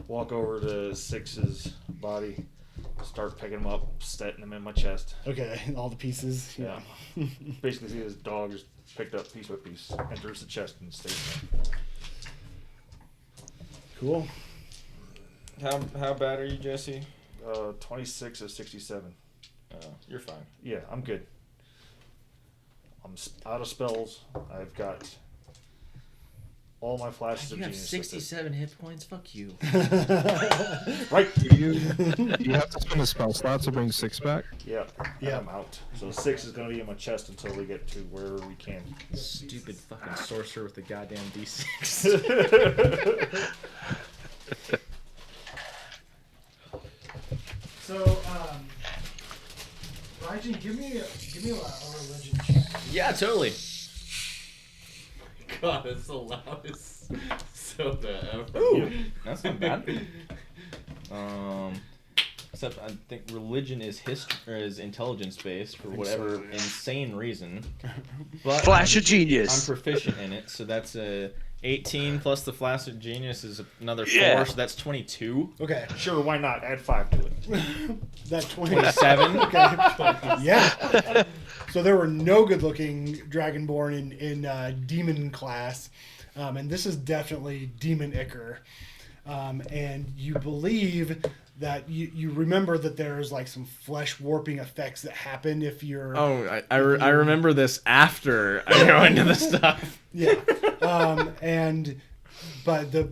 walk over to Six's body, start picking him up, setting him in my chest. Okay, all the pieces. Yeah. Basically, see his dog just picked up piece by piece, enters the chest and stays there. Cool. How bad are you, Jesse? 26 of 67. You're fine. Yeah, I'm good. I'm out of spells. I've got all my flashes of You have genius. 67 hit points? Fuck you. Right. Do you have to spend a spell slot to bring 6 back? Yeah. Yeah. I'm out. So 6 is going to be in my chest until we get to where we can. Stupid fucking sorcerer with the goddamn D6. So, Raijin, give me a religion check. Yeah, totally. God, that's the loudest soda ever. Ooh, that's not bad. Except I think religion is is intelligence based for whatever so, yeah. insane reason. But Flash of genius. I'm proficient in it, so that's a 18 plus the flash of genius is another 4, Yeah. so that's 22. Okay. Sure, why not? Add 5 to it. That 27. Okay. Yeah. So there were no good-looking Dragonborn in Demon class, and this is definitely Demon Ichor. And you believe that you remember that there's like some flesh warping effects that happen if you're. Oh, I remember this after I go into the stuff. Yeah. But the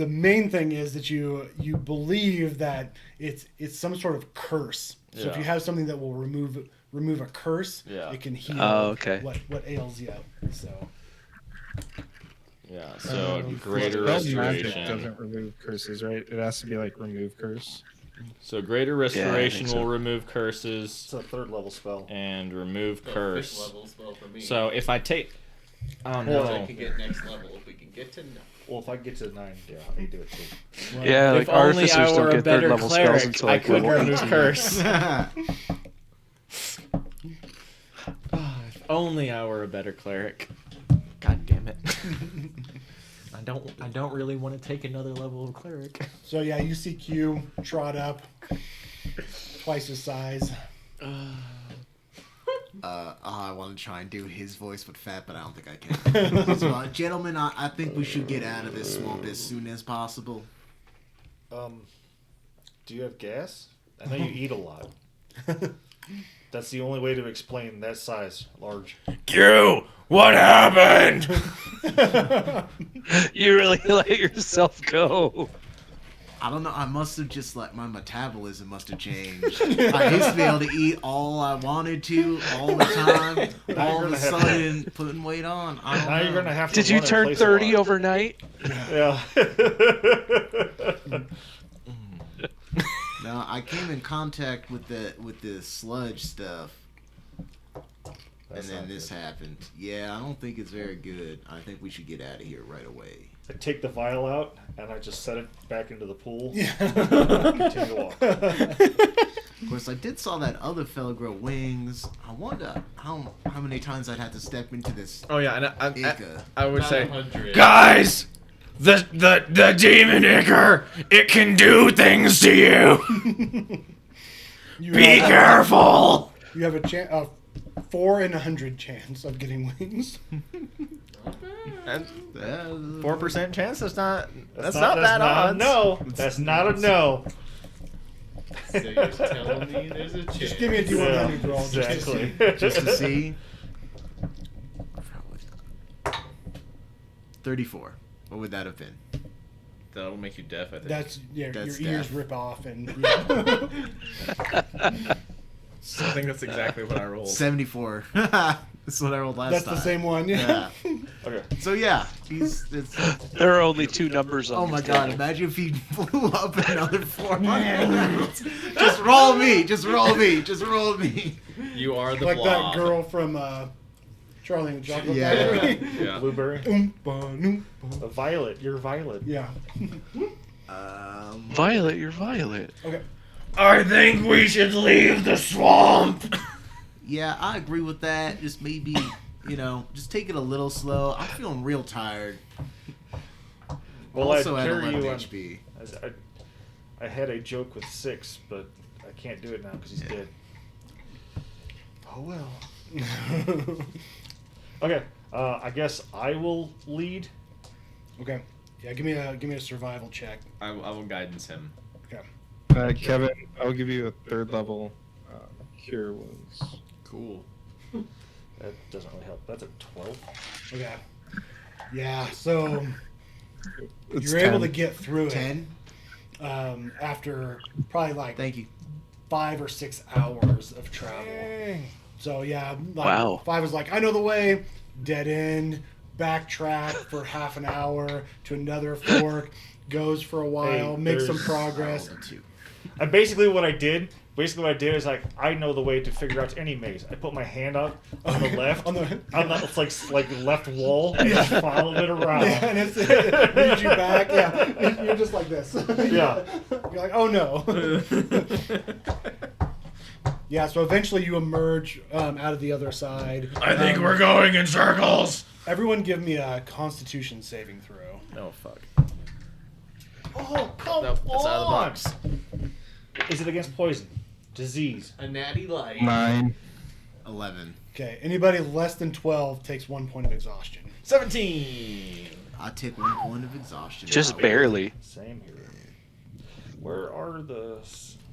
main thing is that you believe that it's some sort of curse. So if Yeah. you have something that will remove a curse, Yeah. it can heal okay. what ails you. So Yeah, so greater Spell magic restoration. doesn't remove curses, right? It has to be like remove curse. So greater restoration so. will remove curses It's a 3rd level spell. and remove So, curse. 5th level spell for me. So if I take, oh So I no, can get next level if we can get to 9. Well, if I get to 9, yeah, I need to do it too. Yeah, if like only artificers I don't were a get better 3rd level spells cleric, until I like could level remove 18. curse. If only I were a better cleric. God damn it. I don't really want to take another level of cleric. So yeah, you see Q trot up, twice his size. I want to try and do his voice but fat, but I don't think I can. So, gentlemen, I think we should get out of this swamp as soon as possible. Do you have gas? I know you eat a lot. That's the only way to explain that size, large. Q, what happened? You really let yourself go. I don't know. I must have just like my metabolism must have changed. I used to be able to eat all I wanted to all the time. All of a sudden, putting weight on. I don't Now know. you're gonna have to. Did you run in turn place a 30 lot. overnight? Yeah. No, I came in contact with the sludge stuff, That's and then not this good. happened. Yeah, I don't think it's very good. I think we should get out of here right away. I take the vial out and I just set it back into the pool. Yeah. Continue to walk. Of course, I did saw that other fella grow wings. I wonder how many times I'd have to step into this. Oh yeah, and Ica. I would About say, 100. guys, the demon ichor, it can do things to you. Be careful. You have a 4 in 100 chance of getting wings. And 4% chance. That's not That's bad not odds. a no. That's not a no. So you're telling me there's a chance. Just give me a D100 roll. Exactly. Just to see. 34. What would that have been? That will make you deaf. I think. That's That's your ears death. rip off and. I think that's exactly what I rolled. 74. That's what I rolled last That's time. the same one. Yeah. Okay. So yeah, it's. There are only 2 numbers on Oh my this god! table. Imagine if he blew up another 400. Just roll me. Just roll me. Just roll me. You are the Like blob. that girl from Charlie and the Chocolate Yeah. Factory. Yeah. Blueberry. Oompa, loompa. A violet. You're violet. Yeah. Violet, you're Violet. Okay. I think we should leave the swamp. Yeah, I agree with that. Just maybe, just take it a little slow. I'm feeling real tired. Well, Also I at carry 11 you on. HP. I had a joke with 6, but I can't do it now because he's dead. Oh well. Okay, I guess I will lead. Okay. Yeah, give me a survival check. I will guidance him. Okay. Kevin, I'll give you a 3rd level cure wounds. Cool. That doesn't really help. That's a 12. Okay. Yeah, so It's you're able 10. to get through it 10. After probably like Thank you. 5 or 6 hours of travel. So yeah, like Wow. 5 is like, I know the way, dead end, backtrack for half an hour to another fork, goes for a while, Hey, makes some there's- progress. And basically what I did is like I know the way to figure out any maze. I put my hand up on the left, On the- it's like left wall, and just follow it around. Yeah, and it leads you back. Yeah, you're just like this. Yeah. You're like, oh no. Yeah, so eventually you emerge out of the other side. I think we're going in circles. Everyone give me a Constitution saving throw. No fuck. Oh come Nope, on! it's out of the box. Is it against poison, disease? A natty light. 9. 11. Okay, anybody less than 12 takes 1 point of exhaustion. 17. I take 1 point of exhaustion. Just barely. Same here. Where are the?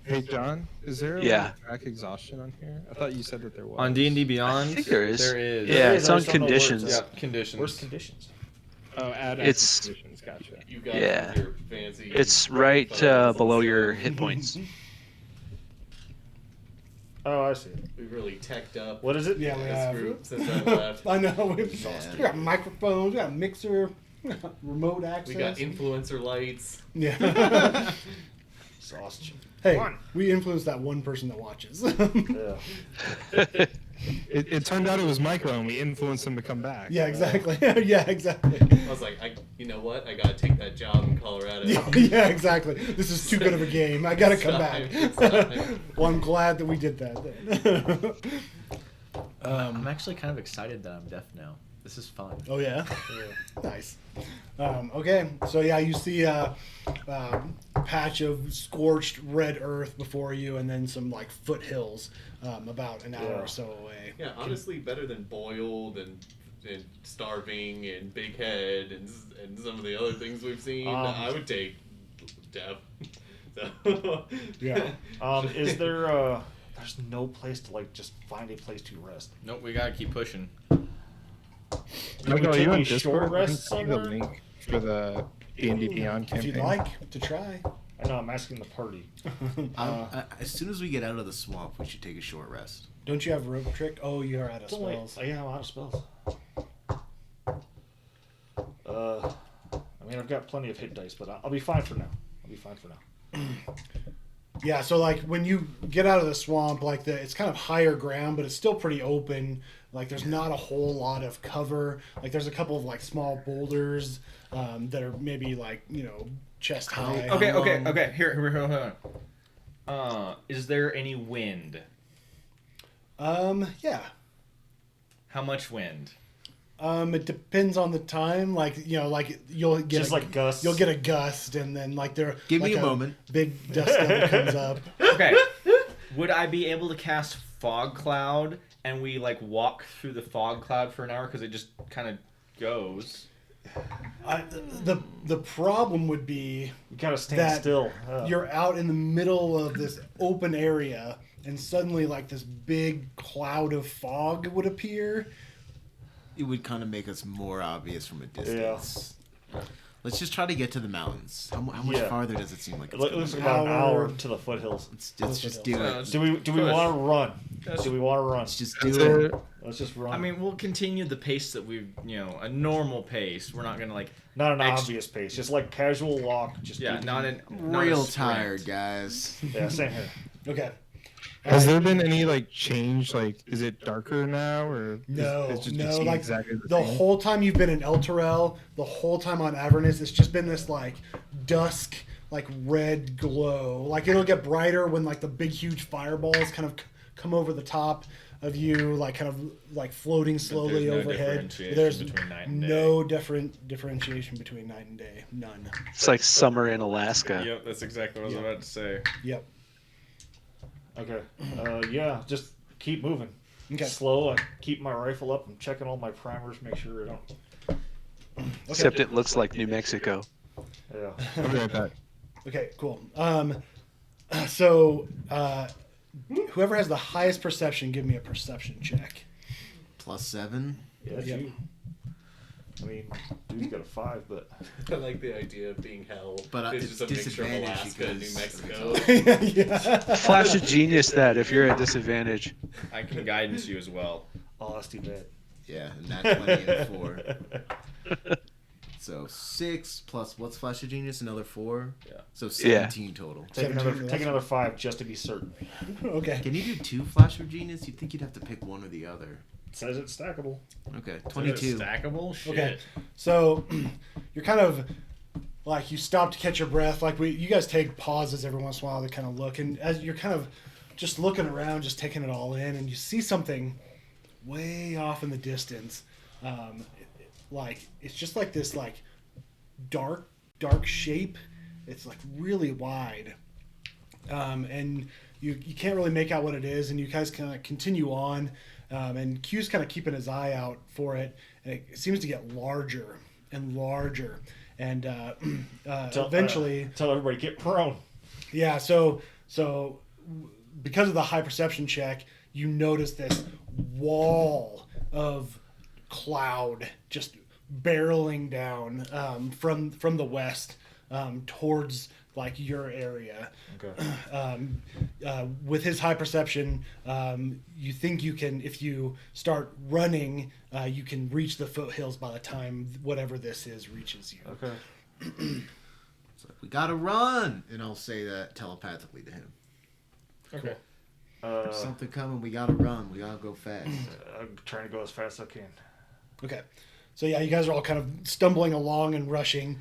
Hey, John, is there a Yeah. track exhaustion on here? I thought you said that there was. On D&D Beyond, I think there is. There is. Yeah, There it's is, I on just don't know where it's conditions. at. Yeah, conditions. Where's conditions? Oh, add It's- conditions. Gotcha. You got Yeah. your fancy. It's right photos below and your stuff. hit points. Oh, I see it. We've really teched up. What is it? Yeah, we this have. group since I left. I know. We Yeah. got microphones, we got a mixer, we got remote access. We got influencer lights. Yeah. Sausage. Hey, Fun. we influenced that one person that watches. Yeah. It turned out it was Michael, and we influenced him to come back. Yeah, exactly. Yeah, exactly. I was like, you know what? I gotta take that job in Colorado. Yeah, exactly. This is too good of a game. I gotta come back. It's time. Well, I'm glad that we did that then. I'm actually kind of excited that I'm deaf now. This is fun. Oh yeah. Nice. Okay, so yeah, you see a patch of scorched red earth before you, and then some like foothills about an hour Yeah. or so away. Yeah, honestly, better than boiled and starving and big head and some of the other things we've seen. I would take death. So, Yeah. Is there? There's no place to like just find a place to rest. Nope, we gotta keep pushing. Michael, are take you a on short Discord? I rest can see the somewhere? link for the D&D Beyond If campaign. you'd like to try. I know. I'm asking the party. As soon as we get out of the swamp, we should take a short rest. Don't you have rope trick? Oh, you're out of Don't wait. spells. Oh, yeah, I'm out of spells. I mean, I've got plenty of hit dice, but I'll be fine for now. Yeah, so like when you get out of the swamp, like it's kind of higher ground, but it's still pretty open. Like there's not a whole lot of cover. Like there's a couple of like small boulders that are maybe like chest high. Okay. Here, hold on. Is there any wind? Yeah. How much wind? It depends on the time. Like like you'll get Just like gusts. You'll get a gust, and then like there. Give like me a moment. Big dust devil comes up. Okay. Would I be able to cast fog cloud and we like walk through the fog cloud for an hour because it just kind of goes? The problem would be You gotta stand that still. you're out in the middle of this open area, and suddenly like this big cloud of fog would appear. It would kind of make us more obvious from a distance. Let's just try to get to the mountains. How much Yeah. farther does it seem like It it's looks like going? about an Hour. hour to the foothills. Let's just do it. Do we Push. want to run? That's- Do we want to run? Let's just Is do there- it. Let's just run. I mean, we'll continue the pace that we've, a normal pace. We're not gonna like, not an ex- obvious pace, just like casual walk. Just yeah, do- not a Real sprint. tired, guys. Yeah, same here. Okay. Has there been any like change? Like, is it darker now, or No, is it no, seems like exactly the same? whole time you've been in El Terrell, the whole time on Avernus, it's just been this like dusk, like red glow. Like it'll get brighter when like the big huge fireballs kind of come over the top. of you like kind of like floating slowly there's no overhead. differentiation There's between night and day. no differentiation between night and day. None. It's like summer in Alaska. Yep, that's exactly what I was about to say. Yep. Okay. Yeah, just keep moving. Okay. Slow. I keep my rifle up. I'm checking all my primers, make sure I don't. Except it looks like New Mexico. Yeah. I'll be right back. Okay, cool. So whoever has the highest perception, give me a perception check. +7. Yeah, that's Yep. you. I mean, dude's got a 5, but I like the idea of being hell. But it's it's just a mixture of disadvantage Alaska and New because- Mexico. Yeah. Flash of genius that if you're at disadvantage. I can guidance you as well. oh, that's too bad. Yeah, and that's 20 and a 4. So 6 plus what's Flash of Genius? Another 4. Yeah. So 17 total. Take 17, take another 5 just to be certain. Okay. Can you do 2 Flash of Genius? You'd think you'd have to pick one or the other. It says it's stackable. Okay, Is it 22. stackable? Shit. Okay. So you're kind of like you stop to catch your breath. Like you guys take pauses every once in a while to kind of look, and as you're kind of just looking around, just taking it all in, and you see something way off in the distance. Like it's just like this like dark shape. It's like really wide, and you can't really make out what it is, and you guys kind of continue on. And Q's kind of keeping his eye out for it, and it seems to get larger and larger. And eventually, Tell everybody get prone. yeah. So because of the high perception check, you notice this wall of cloud just barreling down from the west towards like your area. Okay. With his high perception, you think you can, if you start running, you can reach the foothills by the time whatever this is reaches you. Okay. It's like, we gotta run! And I'll say that telepathically to him. Okay. There's something coming, we gotta run. We gotta go fast. I'm trying to go as fast as I can. Okay. So yeah, you guys are all kind of stumbling along and rushing.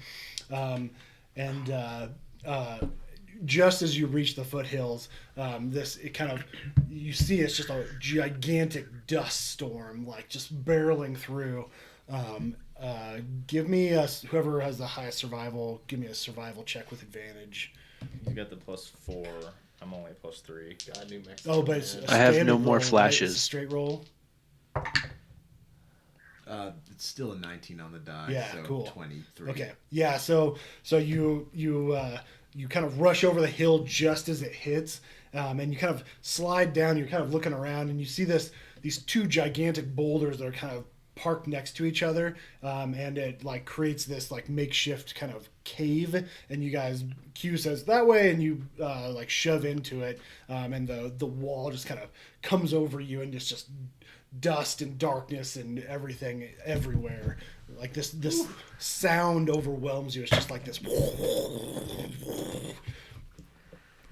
Just as you reach the foothills, you see it's just a gigantic dust storm, like just barreling through. Give me whoever has the highest survival. Give me a survival check with advantage. You got the +4. I'm only +3. God, New Mexico. Oh, but it's man. a I have standard no more roll, right? flashes. It's a straight roll. It's still a 19 on the die. Yeah, so cool. 23. Okay. Yeah. So you kind of rush over the hill just as it hits, and you kind of slide down. You're kind of looking around, and you see these two gigantic boulders that are kind of parked next to each other, and it like creates this like makeshift kind of cave. And you guys, Q says that way, and you like shove into it, and the wall just kind of comes over you, and it's just dust and darkness and everything everywhere. Like this sound overwhelms you. It's just like this.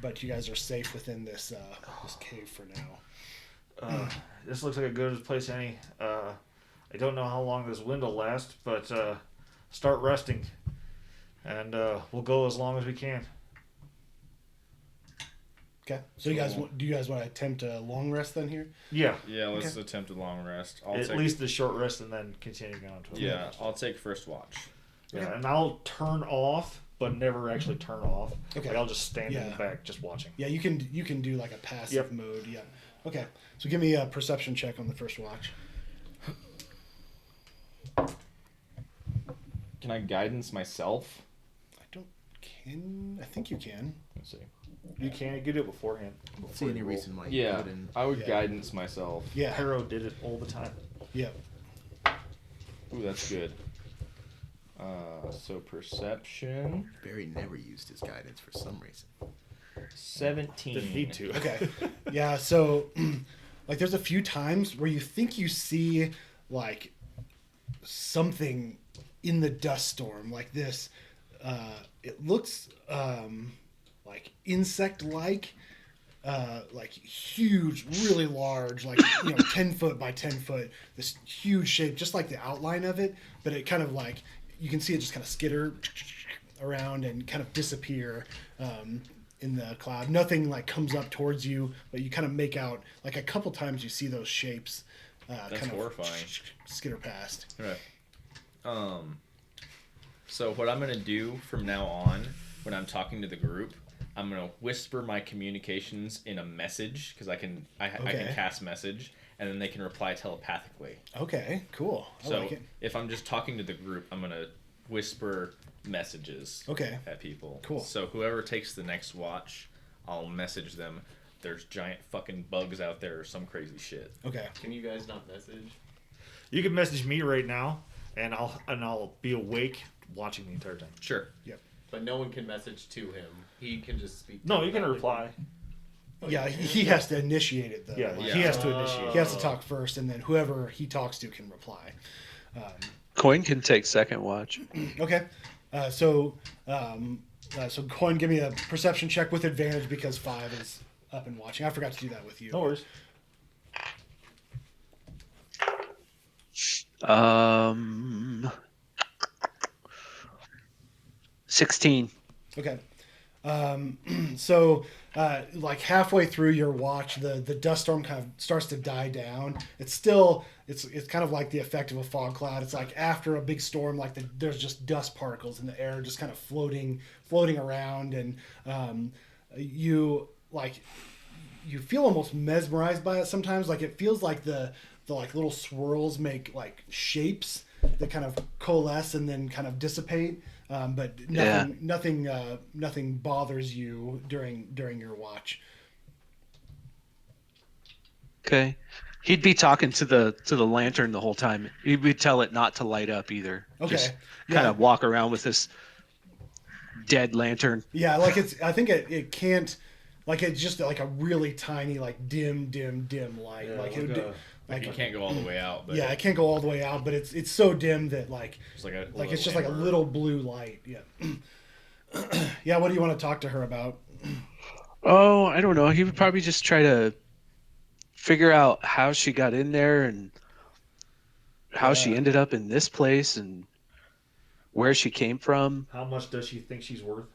But you guys are safe within this cave for now. This looks like a good place any. I don't know how long this wind will last, but start resting, and we'll go as long as we can. Okay. So do you guys want to attempt a long rest then here? Yeah, Yeah, let's attempt a long rest. at least a short rest, and then continuing on to a long Yeah, rest. I'll take first watch. Yeah, and I'll turn off, but never actually turn off. Okay. Like I'll just stand in Yeah. the back, just watching. Yeah, you can do like a passive Yep. mode. Yeah. Okay. So give me a perception check on the first watch. Can I guidance myself? I think you can. Let's see. You can't get it beforehand. I don't see any reason why you Yeah, wouldn't. I would Yeah. guidance myself. Yeah. Harrow did it all the time. Yeah. Ooh, that's good. So perception, Barry never used his guidance for some reason. 17. Didn't need to. Okay. Yeah, so like there's a few times where you think you see like something in the dust storm like this. It looks like insect like huge, really large, like 10 foot by 10 foot, this huge shape, just like the outline of it, but it kind of like you can see it just kind of skitter around and kind of disappear. in the cloud. Nothing like comes up towards you, but you kind of make out like a couple times you see those shapes. That's kind horrifying. Of skitter past. Right. So what I'm gonna do from now on, when I'm talking to the group, I'm gonna whisper my communications in a message because I can cast message, and then they can reply telepathically. Okay, cool. I like it. If I'm just talking to the group, I'm gonna whisper messages. At people. Cool. So whoever takes the next watch, I'll message them. There's giant fucking bugs out there or some crazy shit. Okay. Can you guys not message? You can message me right now, and I'll be awake watching the entire time. Sure. Yep. But no one can message to him. He can just speak. No, you can reply. Yeah, he has to initiate it though. Yeah, Like, he has to initiate. He has to talk first, and then whoever he talks to can reply. Coin can take second watch. Okay. So Coin, give me a perception check with advantage because 5 is up and watching. I forgot to do that with you. No worries. 16. Okay. So like halfway through your watch, the dust storm kind of starts to die down. It's still it's kind of like the effect of a fog cloud. It's like after a big storm, like there's just dust particles in the air, just kind of floating around, and you feel almost mesmerized by it sometimes. Like it feels like the like little swirls make like shapes that kind of coalesce and then kind of dissipate. But nothing bothers you during your watch. Okay. He'd be talking to the lantern the whole time. He'd tell it not to light up either. Okay. Just kind of walk around with this dead lantern. Yeah, like I think it can't, like it's just like a really tiny like dim light. Yeah, like You can't go all the way out. But yeah, it can't go all the way out, but it's so dim that like it's just like a little blue light. Yeah. Yeah. What do you want to talk to her about? Oh, I don't know. He would probably just try to figure out how she got in there and how she ended up in this place and where she came from. How much does she think she's worth?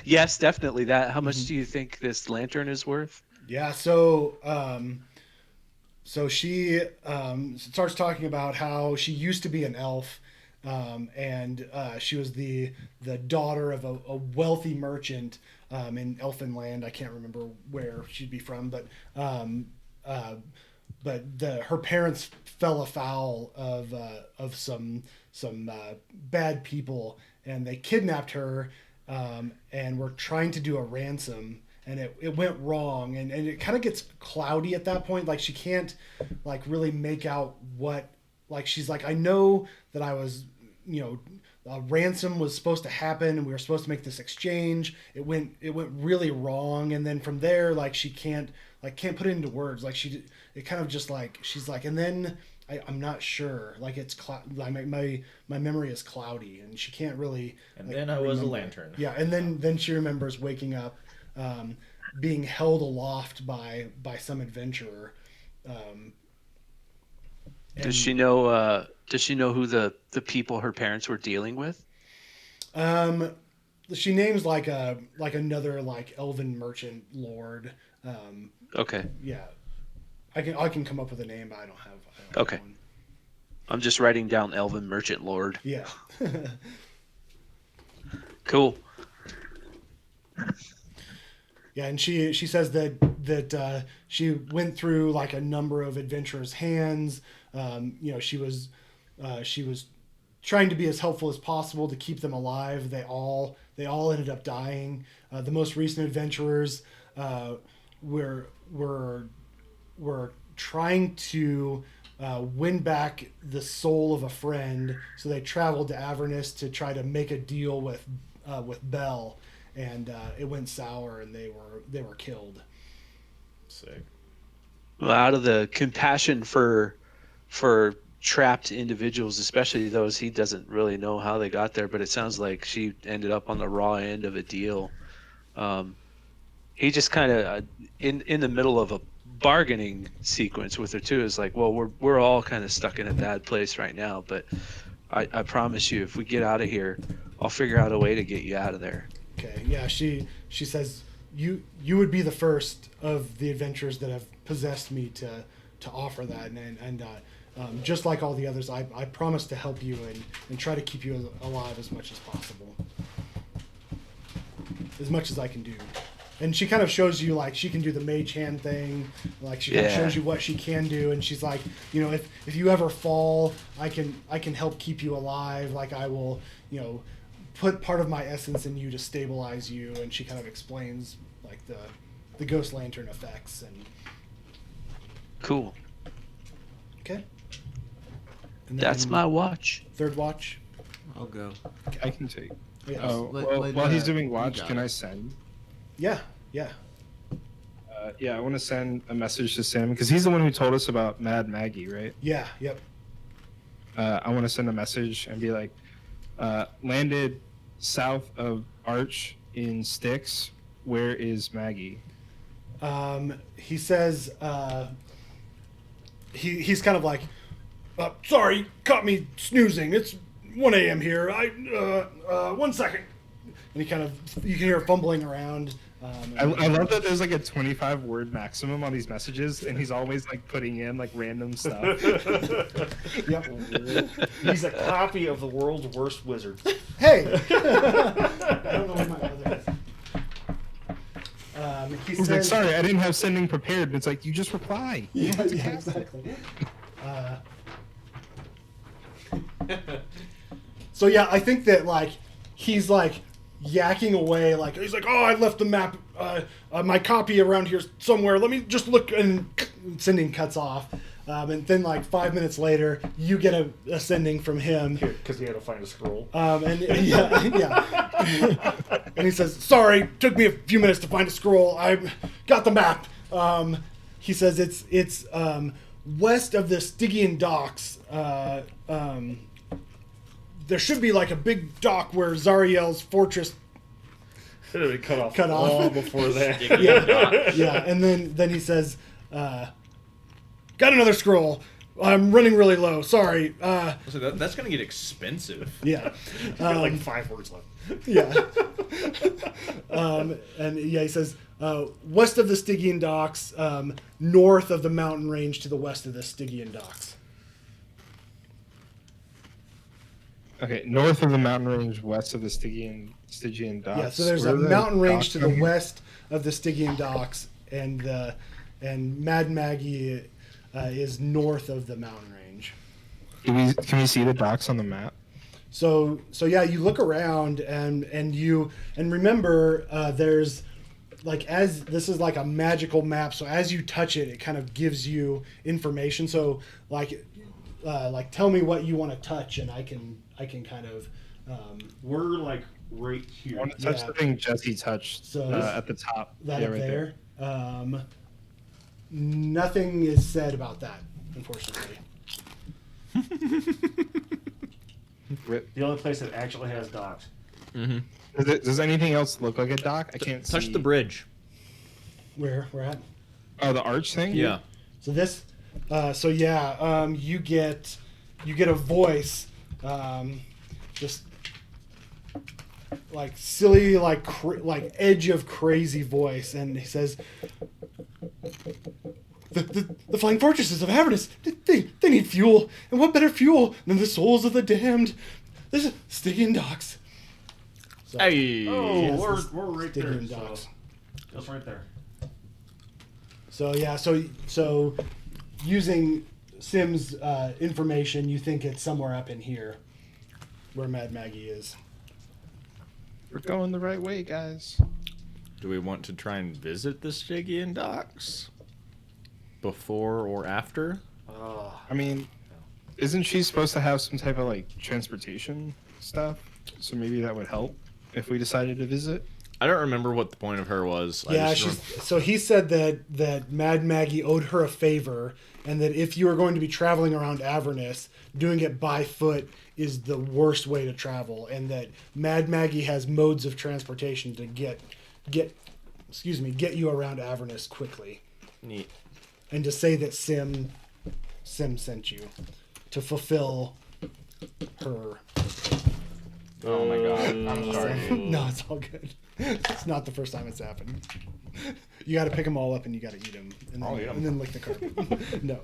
Yes, definitely that. How much do you think this lantern is worth? Yeah, so she starts talking about how she used to be an elf, and she was the daughter of a wealthy merchant in Elfinland. I can't remember where she'd be from, but her parents fell afoul of some bad people, and they kidnapped her and were trying to do a ransom. And it went wrong, and it kind of gets cloudy at that point. Like she can't like really make out what, like she's like, I know that I was, a ransom was supposed to happen, and we were supposed to make this exchange. It went really wrong, and then from there, like she can't put it into words. Like it kind of just like she's like, and then I'm not sure. Like it's my memory is cloudy, and she can't really. And then I was a lantern. Yeah, and then she remembers waking up. Being held aloft by some adventurer. Does she know? Does she know who the people her parents were dealing with? She names like another like elven merchant lord. Okay. Yeah, I can come up with a name, but I don't have Okay. one. I'm just writing down elven merchant lord. Yeah. Cool. Yeah, and she says that she went through like a number of adventurers' hands. She was trying to be as helpful as possible to keep them alive. They all ended up dying. The most recent adventurers were trying to win back the soul of a friend, so they traveled to Avernus to try to make a deal with Bell. And it went sour, and they were killed. Sick. Well, out of the compassion for trapped individuals, especially those he doesn't really know how they got there, but it sounds like she ended up on the raw end of a deal. He just kind of in the middle of a bargaining sequence with her too is like, well, we're all kind of stuck in a bad place right now, but I promise you, if we get out of here, I'll figure out a way to get you out of there. Okay, yeah, she says you would be the first of the adventurers that have possessed me to offer that, and just like all the others, I promise to help you and try to keep you alive as much as possible, as much as I can do. And she kind of shows you, like, she can do the mage hand thing, like she kind of shows you what she can do, and she's like, you know, if you ever fall, I can help keep you alive, like I will, you know, put part of my essence in you to stabilize you. And she kind of explains like the ghost lantern effects. And Cool. okay, and That's my watch. third watch. I'll go. I can take. Yes. Oh, Let- while he's let, doing you watch, got can it. I send? Yeah. Yeah, I want to send a message to Sam because he's the one who told us about Mad Maggie, right? Yeah. Yep. I want to send a message and be like, landed south of Arch in Styx. Where is Maggie? He says he's kind of like, sorry, caught me snoozing. It's 1 a.m. here. 1 second. And he kind of, you can hear fumbling around. I love that there's like a 25 word maximum on these messages, and he's always like putting in like random stuff. Yep. He's a copy of the world's worst wizard. Hey! I don't know where my other is. He He's says, like, sorry, I didn't have sending prepared. And it's like, you just reply. Yeah, exactly. So yeah, I think that like he's like yakking away, like he's like, oh, I left the map, my copy around here somewhere. Let me just look, and sending cuts off. And then like 5 minutes later, you get a sending from him. Because he had to find a scroll. And yeah. And he says, sorry, took me a few minutes to find a scroll. I got the map. He says it's west of the Stygian docks. There should be like a big dock where Zariel's fortress. It had been cut off Cut off. long before that. Yeah, and then he says, got another scroll. I'm running really low. Sorry. So that's gonna get expensive. Yeah. Got like 5 words left. Yeah. And yeah, he says, west of the Stygian docks, north of the mountain range to the west of the Stygian docks. Okay, north of the mountain range, west of the Stygian docks. Yeah, so there's Where a are the mountain range docks to the from? west of the Stygian docks, and Mad Maggie is north of the mountain range. Can we see the docks on the map? So yeah, you look around and remember there's like, as this is like a magical map, so as you touch it, it kind of gives you information. So like tell me what you want to touch, and I can kind of We're like right I here. want to touch Yeah. the thing Jesse touched So- at the top. that Yeah, up right there. Nothing is said about that, unfortunately. The only place that actually has docks. Mm-hmm. Does anything else look like a dock? I can't Touch see. the bridge. Where we're at. Oh, the arch thing? Yeah. So this, you get a voice, just like silly, like edge of crazy voice, and he says, "The flying fortresses of Avernus, they need fuel, and what better fuel than the souls of the damned? This is Stygian docks." So, Hey. Oh, Yes, we're this right there. Stygian So, docks. just right there. So yeah, so using Sim's information, you think it's somewhere up in here, where Mad Maggie is. We're going the right way, guys. Do we want to try and visit the Stygian docks before or after? I mean, isn't she supposed to have some type of like transportation stuff? So maybe that would help if we decided to visit. I don't remember what the point of her was. Yeah, I just so he said that Mad Maggie owed her a favor, and that if you are going to be traveling around Avernus, doing it by foot is the worst way to travel, and that Mad Maggie has modes of transportation to get you around Avernus quickly, neat. and to say that Sim sent you to fulfill her Oh my god. I'm sorry. No, it's all good. It's not the first time it's happened. You got to pick them all up and you got to eat them, I'll eat 'em. and then lick the carpet. No.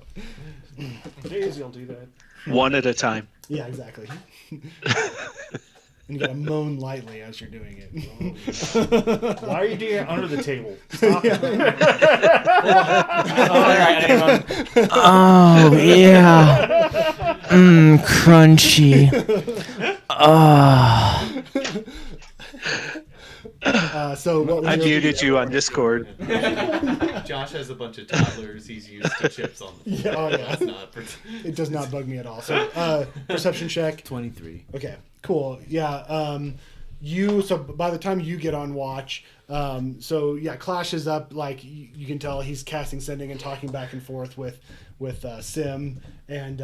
Daisy will do that. One at a time. Yeah, exactly. And you got to moan lightly as you're doing it. Why are you doing it under the table? Stop it. Oh yeah. Crunchy. So what was I your- muted you on Discord. Josh has a bunch of toddlers. He's used to chips on the floor. Yeah, oh, yeah. It's not It does not bug me at all. So perception check. 23. Okay, cool. Yeah. So by the time you get on watch, so yeah, Clash is up. Like you can tell, he's casting, sending, and talking back and forth with Sim, and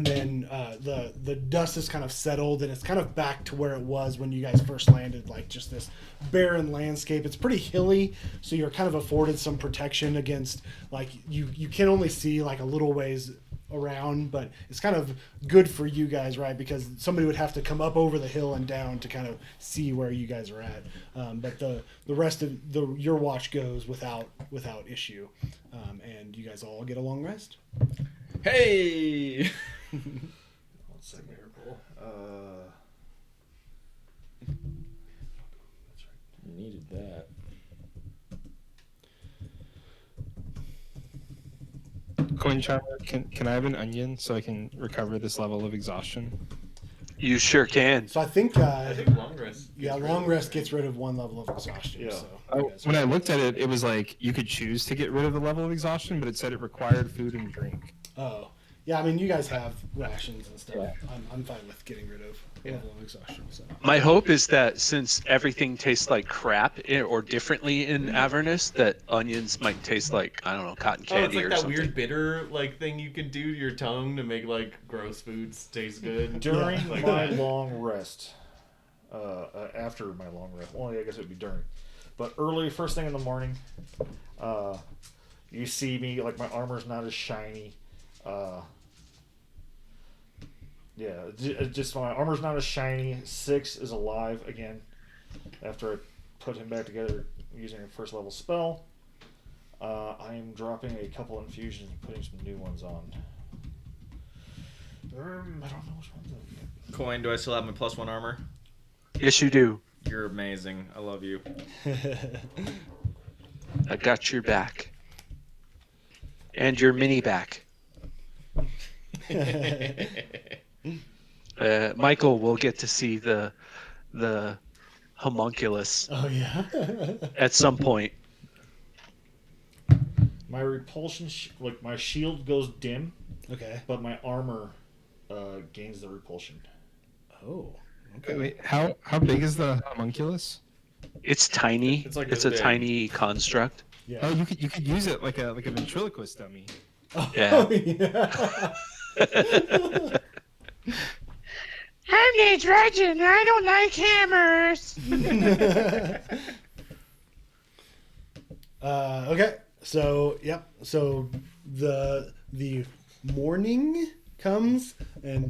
then the dust is kind of settled, and it's kind of back to where it was when you guys first landed, like just this barren landscape. It's pretty hilly, so you're kind of afforded some protection against, like, you can only see like a little ways around, but it's kind of good for you guys, right? Because somebody would have to come up over the hill and down to kind of see where you guys are at. But the rest of your watch goes without issue, and you guys all get a long rest. Hey! What's that miracle? Needed that. Coin charmer, can I have an onion so I can recover this level of exhaustion? You sure can. So I think long rest. long rest gets rid of one level of exhaustion. Yeah. So Oh, when I looked at it, it was like you could choose to get rid of the level of exhaustion, but it said it required food and drink. Oh, yeah. I mean, you guys have rations and stuff. Yeah. I'm fine with getting rid of level of exhaustion. So My hope is that since everything tastes like crap or differently in Avernus, that onions might taste like, I don't know, cotton Oh, it's candy like or that something. weird bitter like thing you can do to your tongue to make like gross foods taste good. During Like my that. long rest, after my long rest, well, I guess it would be during, but early, first thing in the morning, you see me, like, my armor's not as shiny. Just my armor's not as shiny. 6 is alive again after I put him back together using a first level spell. I'm dropping a couple infusions and putting some new ones on. I don't know which ones I've got. Coin, do I still have my +1 armor? Yes, you do. You're amazing. I love you. I got your back. And your mini back. Michael will get to see the homunculus oh yeah. at some point. My repulsion, like, my shield goes dim, Okay. but my armor gains the repulsion. Oh. Okay. Wait, how big is the homunculus? It's tiny. It's like It's this a big. tiny construct. Yeah. Oh, you could use it like a ventriloquist dummy. Yeah. Oh, yeah. I'm the dragon. I don't like hammers. Okay. So yep. So the morning comes and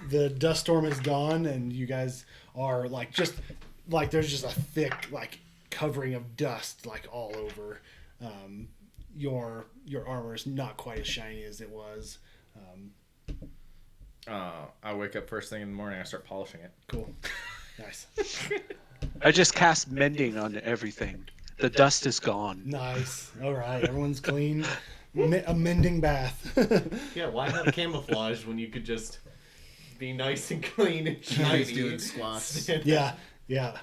the dust storm is gone, and you guys are like just like there's just a thick like covering of dust like all over. Your armor is not quite as shiny as it was. I wake up first thing in the morning. I start polishing it. Cool. Nice. I just cast mending on everything. The dust is gone. Nice. All right. Everyone's clean. A mending bath. Yeah, why have camouflage when you could just be nice and clean and shiny? He's doing squats. Yeah. Yeah.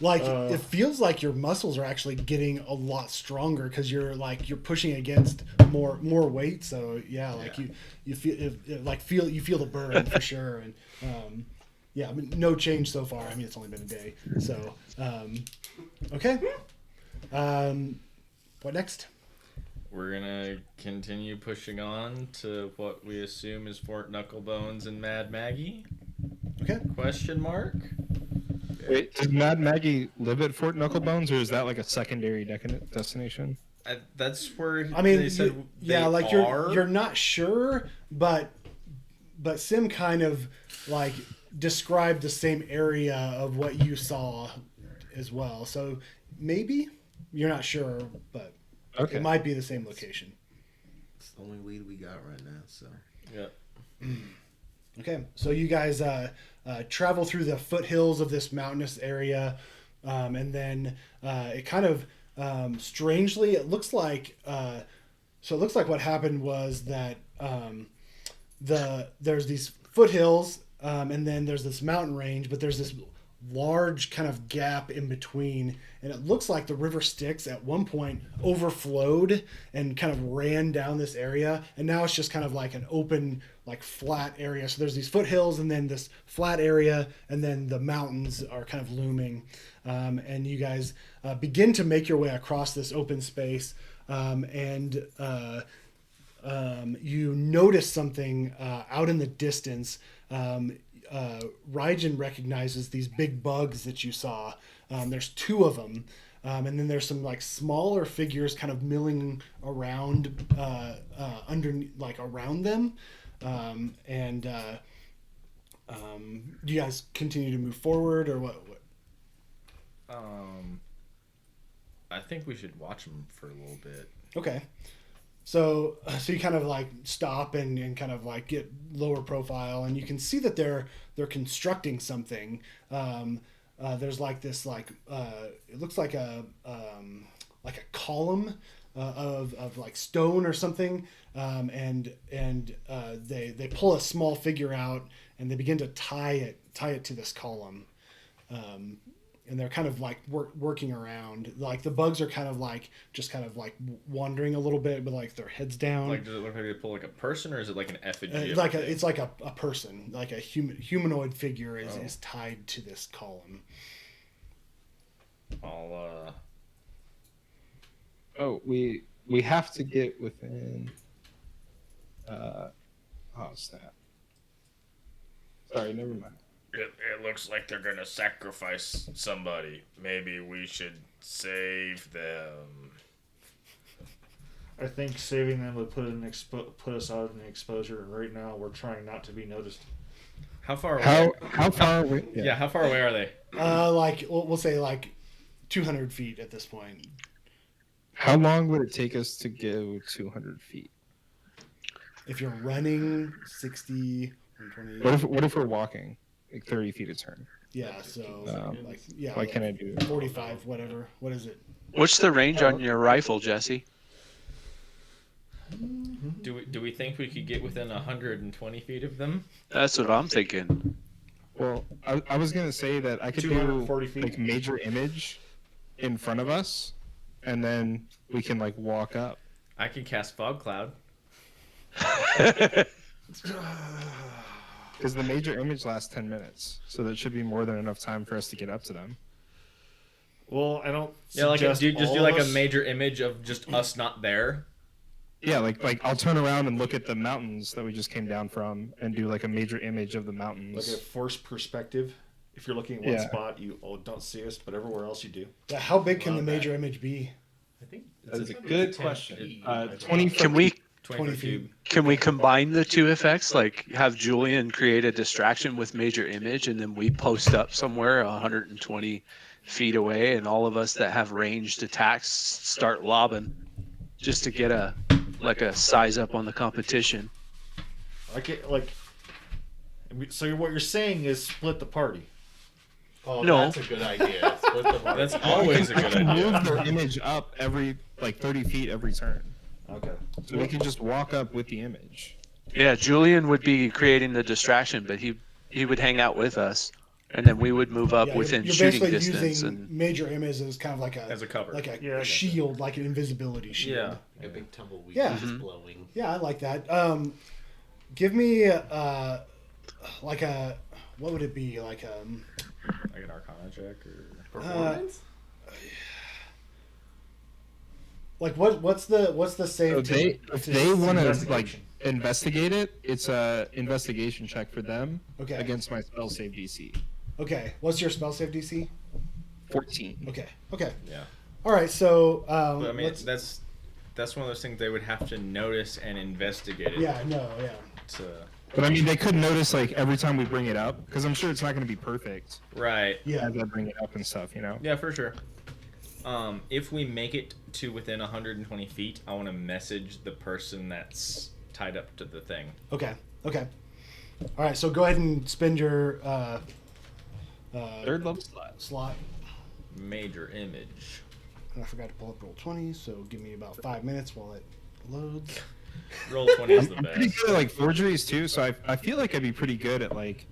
Like it feels like your muscles are actually getting a lot stronger because you're pushing against more weight. So yeah, like you feel you feel the burn for sure. And yeah, I mean, no change so far. I mean, it's only been a day. So okay. What next? We're gonna continue pushing on to what we assume is Fort Knucklebones and Mad Maggie? Okay. Question mark? Wait, does Mad Maggie live at Fort Knucklebones, or is that like a secondary destination? That's where I mean, they said yeah, they like are. you're not sure, but Sim kind of like described the same area of what you saw as well. So maybe you're not sure, but it might be the same location. It's the only lead we got right now. So Yeah. Okay, so you guys travel through the foothills of this mountainous area, and then it kind of strangely, it looks like what happened was that there's these foothills, and then there's this mountain range, but there's this large kind of gap in between, and it looks like the river Styx at one point overflowed and kind of ran down this area, and now it's just kind of like an open, like flat area. So there's these foothills and then this flat area, and then the mountains are kind of looming, and you guys begin to make your way across this open space, and you notice something out in the distance. Raijin recognizes these big bugs that you saw. There's 2 of them, and then there's some like smaller figures kind of milling around underneath, like around them. Do you guys continue to move forward, or what? I think we should watch them for a little bit. Okay. So you kind of like stop and kind of like get lower profile, and you can see that they're constructing something. There's like this it looks like a column of like stone or something, and they pull a small figure out and they begin to tie it to this column. And they're kind of like working around. Like the bugs are kind of like just kind of like wandering a little bit, but like their heads down. Like, does it look like they pull like a person, or is it like an effigy? It's like a person, like a humanoid figure is tied to this column. I'll Oh, we have to get within. Oh snap! Sorry, never mind. It looks like they're gonna sacrifice somebody. Maybe we should save them. I think saving them would put us out in exposure, and right now we're trying not to be noticed. How far away? How far away? Yeah, how far away are they? Like we'll say like 200 feet at this point. How long would it take us to go 200 feet? If you're running 60, 120. What if we're walking? Like 30 feet a turn. Yeah, so what can I do? 45, whatever. What is it? What's the range on your rifle, Jesse? Do we think we could get within 120 feet of them? That's what I'm thinking. Well, I was gonna say that I could do 240 feet. like major image in front of us, and then we can like walk up. I can cast fog cloud. Because the major image lasts 10 minutes, so that should be more than enough time for us to get up to them. Well, I don't. Yeah, like suggest just all do like of a us- major image of just us not there. Yeah, like I'll turn around and look at the mountains that we just came down from, and do like a major image of the mountains. like a forced perspective. If you're looking at one Yeah. spot, you don't see us, but everywhere else you do. Yeah, how big can the Love major image be? I think That is a it's good 10 question. feet. 20 Can we 20 feet. cube. can we combine the 2 effects? Like have Julian create a distraction with major image, and then we post up somewhere 120 feet away, and all of us that have ranged attacks start lobbing, just to get a size up on the competition. So what you're saying is split the party. Oh, No. that's a good idea. Split the party. That's always a good idea. Move their image up every like 30 feet every turn, Okay. so we can just walk up with the image. Yeah, Julian would be creating the distraction, but he would hang out with us, and then we would move up Yeah, within you're shooting basically distance. using And major image as kind of like As a cover. like a Yeah, I get shield, like an invisibility shield. Yeah. Like a big tumbleweed Yeah. just blowing. Yeah, I like that. Give me like a what would it be like Like an Arcana check or. Performance? like what's the save? So if they want to like Investigation. investigate it, it's a investigation check for them Okay. against my spell save DC. Okay, what's your spell save DC? 14. Okay. Yeah. All right, so But I mean, let's- that's one of those things they would have to notice and investigate it. yeah, no, yeah. To But I mean, they could notice like every time we bring it up, because I'm sure it's not going to be perfect Right. Yeah. as I bring it up and stuff, you know. Yeah, for sure. If we make it to within 120 feet, I want to message the person that's tied up to the thing. Okay. All right. So go ahead and spend your Third level slot. Major image. And I forgot to pull up Roll20, so give me about 5 minutes while it loads. Roll 20 is the I'm pretty best. good at like forgeries too, so I feel like I'd be pretty good at like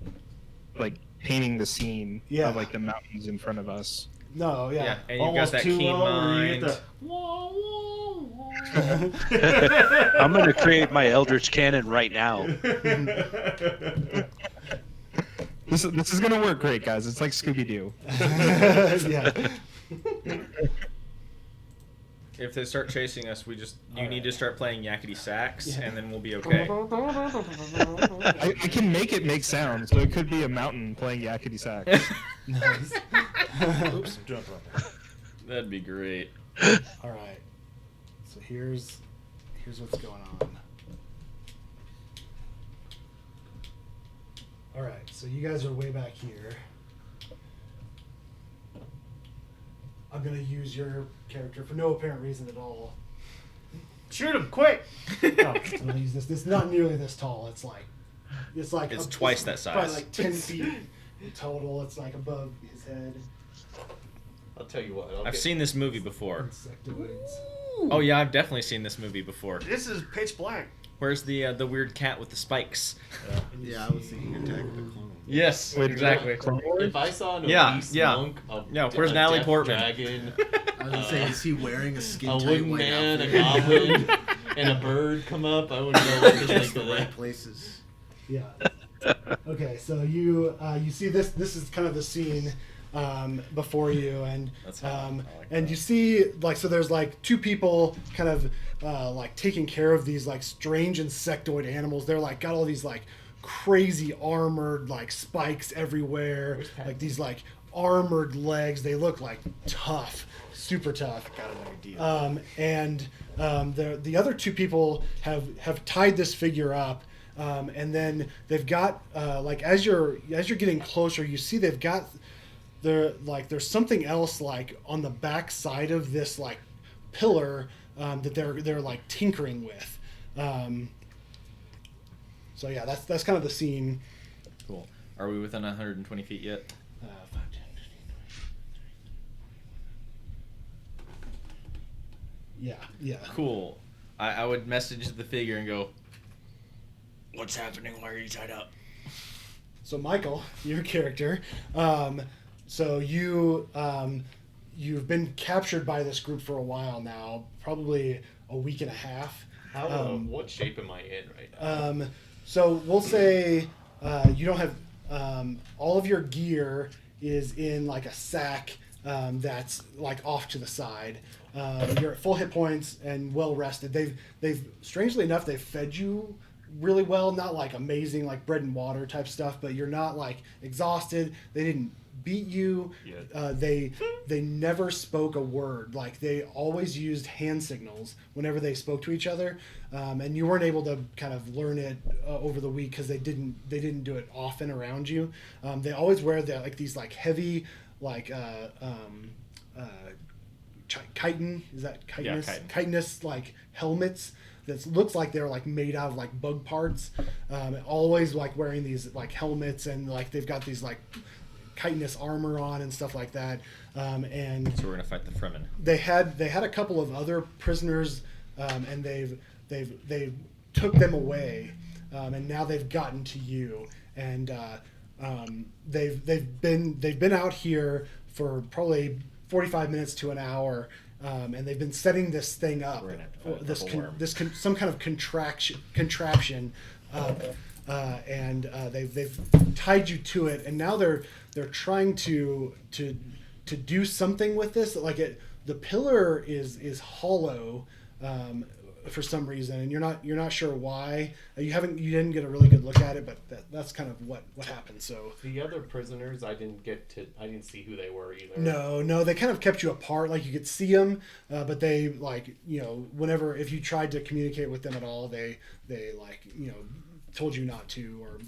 painting the scene Yeah. of like the mountains in front of us. No, Yeah, yeah. and you've Almost got that too keen low where you mind. get I'm gonna create my Eldritch Cannon right now. This is gonna work great, guys. It's like Scooby Doo. Yeah. If they start chasing us, you need to start playing yakety sax, Yeah. and then we'll be okay. I can make it make sound, so it could be a mountain playing yakety sax. Nice. Oops, I'm jumping on there. That'd be great. All right. So here's what's going on. All right. So you guys are way back here. I'm gonna use your character for no apparent reason at all. Shoot him, quick! I'm gonna use this. This is not nearly this tall. It's Twice that Probably size. like 10 feet total. It's like above his head. I'll tell you what. I've seen this movie before. Insectoids. Oh yeah, I've definitely seen this movie before. This is pitch black. Where's the weird cat with the spikes? Yeah, I was thinking Attack of the Clones. Yes, Wait, exactly. If I saw an Yeah, obese yeah. monk, Yeah, where's Natalie death Portman? dragon, I was gonna say, is he wearing a skin a tight wooden white man, a outfit? goblin, and a bird come up, I wouldn't know what to Just think the of right that. places. Yeah. Okay, so you see this. This is kind of the scene before you, and That's hot. I like and that. you see like so. There's like two people kind of like taking care of these like strange insectoid animals. They're like got all these like crazy armored like spikes everywhere, like these like armored legs. They look like tough, super tough. Got an idea. And the other two people have tied this figure up, and then they've got like as you're getting closer, you see they've got there's something else like on the back side of this like pillar that they're like tinkering with. So yeah, that's kind of the scene. Cool. Are we within 120 feet yet? 5, 10, 15, 20. Yeah. Cool. I would message the figure and go, "What's happening? Why are you tied up?" So Michael, your character, so you've been captured by this group for a while now, probably a week and a half. What shape am I in right now? So we'll say you don't have all of your gear is in like a sack that's like off to the side. You're at full hit points and well rested. They've strangely enough they've fed you really well, not like amazing like bread and water type stuff, but you're not like exhausted. They didn't beat you. They never spoke a word. Like they always used hand signals whenever they spoke to each other, and you weren't able to kind of learn it over the week because they didn't do it often around you. They always wear these like heavy like chitin, is that chitinous? chitin. Chitinous like helmets that looks like they're like made out of like bug parts. Always like wearing these like helmets, and like they've got these like chitinous armor on and stuff like that. And So we're gonna fight the Fremen. they had a couple of other prisoners, and they've took them away, and now they've gotten to you, and they've been out here for probably 45 minutes to an hour, and they've been setting this thing up, We're gonna have to fight a purple worm. some kind of contraption up, and they've tied you to it, and now they're trying to do something with this. Like the pillar is hollow for some reason, and you're not sure why. You didn't get a really good look at it, but that's kind of what happened. So The other prisoners, I didn't see who they were either. no, they kind of kept you apart. Like you could see them, but they like whenever if you tried to communicate with them at all, they like told you not to, or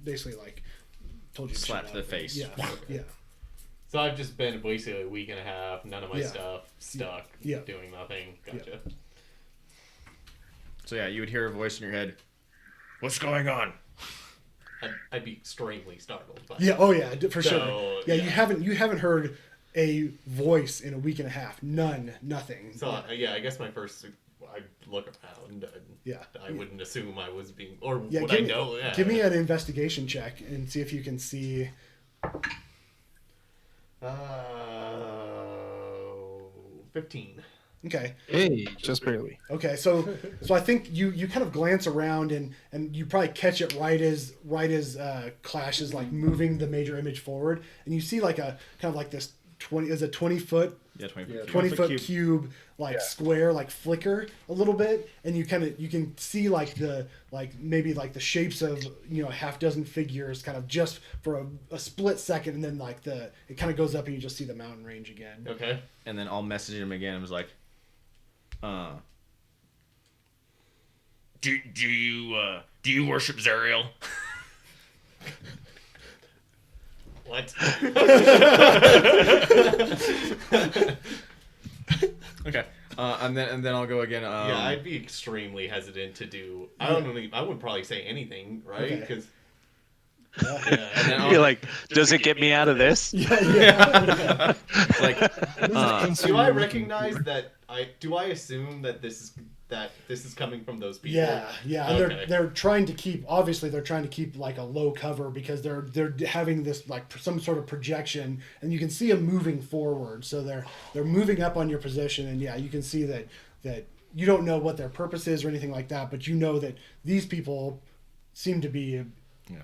basically like told you to Slap shut to the up. face. Yeah, yeah. So I've just been basically a week and a half, none of my Yeah. stuff, stuck, Yeah. doing nothing. Gotcha. So yeah, you would hear a voice in your head. What's going on? I'd be extremely startled. By Yeah. Oh yeah, for So, sure. Yeah, yeah. you haven't heard a voice in a week and a half. Nothing. So I guess my first, I'd look around. And Yeah. I wouldn't assume I was being, or Yeah, would give I me, know? Yeah. give me an investigation check and see if you can see. 15. Okay. Hey, just barely. Okay, so I think you kind of glance around and you probably catch it right as Clash is like moving the major image forward, and you see like a kind of like this 20 foot Yeah, 20. Yeah. 20 foot cube. cube like square like flicker a little bit, and you can see like maybe like the shapes of a half dozen figures kind of just for a split second, and then like it kind of goes up and you just see the mountain range again. Okay. And then I'll message him again and was like, Do you worship Zariel? What? okay. And then I'll go again. Yeah, I'd be extremely hesitant to do. I wouldn't probably say anything, right? Okay. Because and then You're like, does it get me out of this? Yeah. like, do I recognize that? Do I assume that this is coming from those people? Yeah, and Okay. they're trying to keep like a low cover because they're having this like some sort of projection, and you can see them moving forward. So they're moving up on your position, and yeah, you can see that you don't know what their purpose is or anything like that, but you know that these people seem to be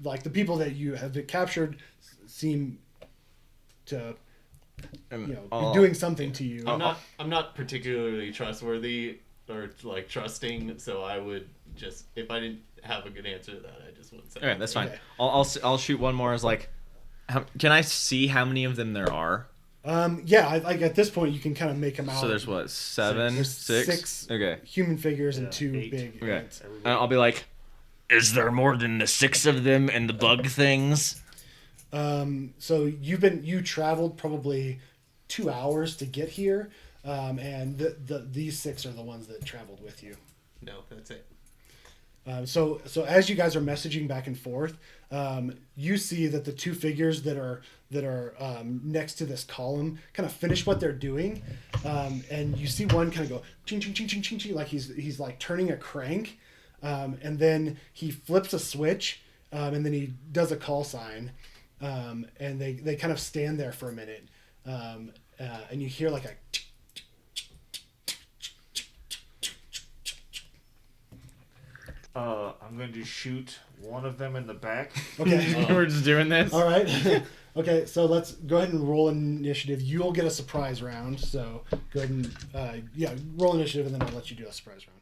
like the people that you have captured seem to be doing something to you. I'm not particularly trustworthy or like trusting, so I would just, if I didn't have a good answer to that, I just wouldn't say. okay, that's fine. Okay. I'll shoot one more as like, can I see how many of them there are? Like at this point you can kind of make them out. So there's what, seven, There's six? Okay. human figures and Yeah, 2 8. big Okay. ants. And I'll be like, Is there more than the 6 of them and the bug things? So you traveled probably 2 hours to get here, and these 6 are the ones that traveled with you. No, that's it. So as you guys are messaging back and forth, you see that the 2 figures that are next to this column kind of finish what they're doing, and you see one kind of go ching ching ching ching ching ching, like he's like turning a crank, and then he flips a switch, and then he does a call sign, and they kind of stand there for a minute, and you hear like a. I'm going to shoot one of them in the back. Okay. we're just doing this. All right. Okay, so let's go ahead and roll initiative. You'll get a surprise round, so go ahead and roll initiative, and then I'll let you do a surprise round.